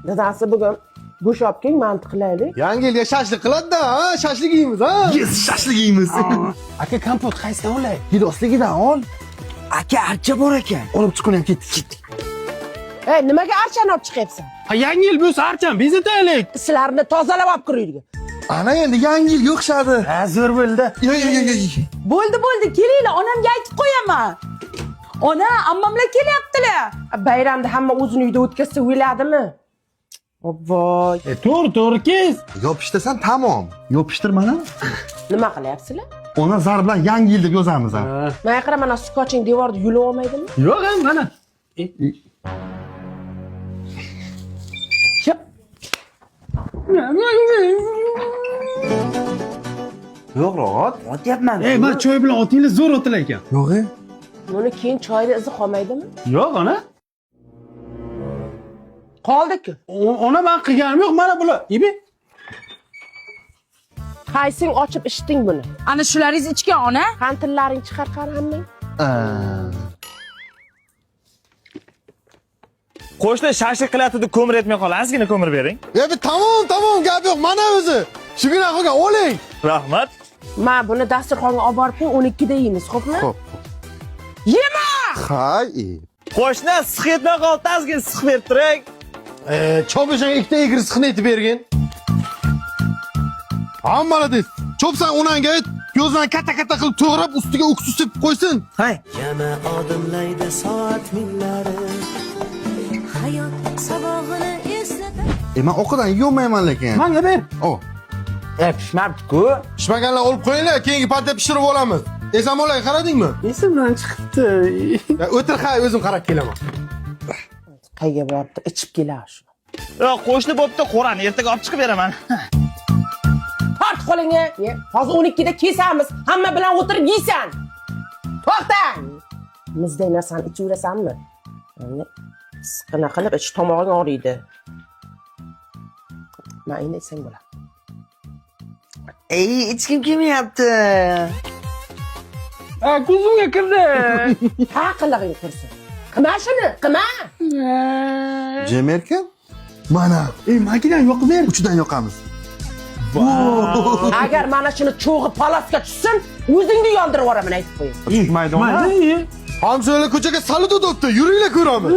Dadasi bugun go'sht olib keling, manti qilaylik. Yangi yilga shashlik qiladi-da, ha? Shashlik yeymiz, ha? Yes, shashlik yeymiz. Aka kompot qaysidan olay? Gidosligidan ol. Aka archa bor ekan. Olib chiqib ham ketdik. Ey, nimaga archani olib chiqyapsan? Ha, yangi yil bo'lsa archani bezataylik. Sizlarni tozalab olib kiraylik. Ana endi yangi yilga o'xshadi. Ha, zo'r bo'ldi. Yo. Bo'ldi, kelinglar, onamga aytib qo'yaman. Ona, ammamlar kelyaptilar. Bayramda hamma o'zini uyda o'tkazsa o'yladimi? Voy. To'g'ri kes. Yopishtirsan tamom. Yopishtir mana. Nima qilyapsizlar? Ona zar bilan yangi yil deb yozamiz ham. Mana qara, mana skoching devorda yulib olmaydimi? Yo'q, mana. Yo'q, otyapman. Ey, men choy bilan otinglar zo'r otilar ekan. Yo'q. Buni keyin choyda izi qolmaydimi? Yo'q, ona. Qoldi-ku. Ona men qilganim yo'q, mana bular. Ibi. Qaysing ochib ichding buni? Ana shularingiz ichgan ona. Qantillaring chiqar qara hammang. Qo'shni shashlik qilyapti deb ko'mir etmay qolgan. Ozgina ko'mir bering. Tamom, gap yo'q. Mana o'zi. Shugina qolgan, oling. Rahmat. Men buni dasturxonga olib borib, 12 da yeymiz, xo'pmi? Xo'p. Yema! Hay. Qo'shni siq etmay qoldi, ozgina siq berib turing. Cho'bishanga ikkita egri siqni etib bergin. Hammaladiz. Cho'psan onangga ko'zdan katta qilib to'g'rab, ustiga uksus sepib qo'ysin. Hay. Yana odimlaydi soat millari. Hayot sabog'ini eslatadi. Men o'qidan yeyolmayman lekin. Menga ber. O. Pishmabdi-ku. Pishmaganlar olib qo'yinglar, keyingi patda pishirib olamiz. Esamolay qaradingmi? Esimdan chiqdi. O'tir, o'zim qarab kelaman. Qayga boribdi? Ichib kelar shu. Yo'q, qo'shni bo'pti, qo'rani ertaga olib chiqib beraman. Tort qo'lingga. Hozir 12 da kesamiz. Hamma bilan o'tirib yeysan. To'xta. Mizday narsani ichiverasanmi? Siqina qilib ich tomog'ing og'riydi. Men endi sen bo'la. Ey, ichkim kelmayapti. Ha, ko'zimga kirdi. Ha, qilig'ing kirsin. Qilma shuni, qilma. Jemerkan? Mana. Ey, makidan yoqib ber. Uchidan yoqamiz. Agar mana shuni cho'g'i palosga tushsin, o'zingni yondirib yuboraman, aytib qo'ying. Maydon. Hamsoylar ko'chaga salut o'tibdi. Yuringlar ko'ramiz.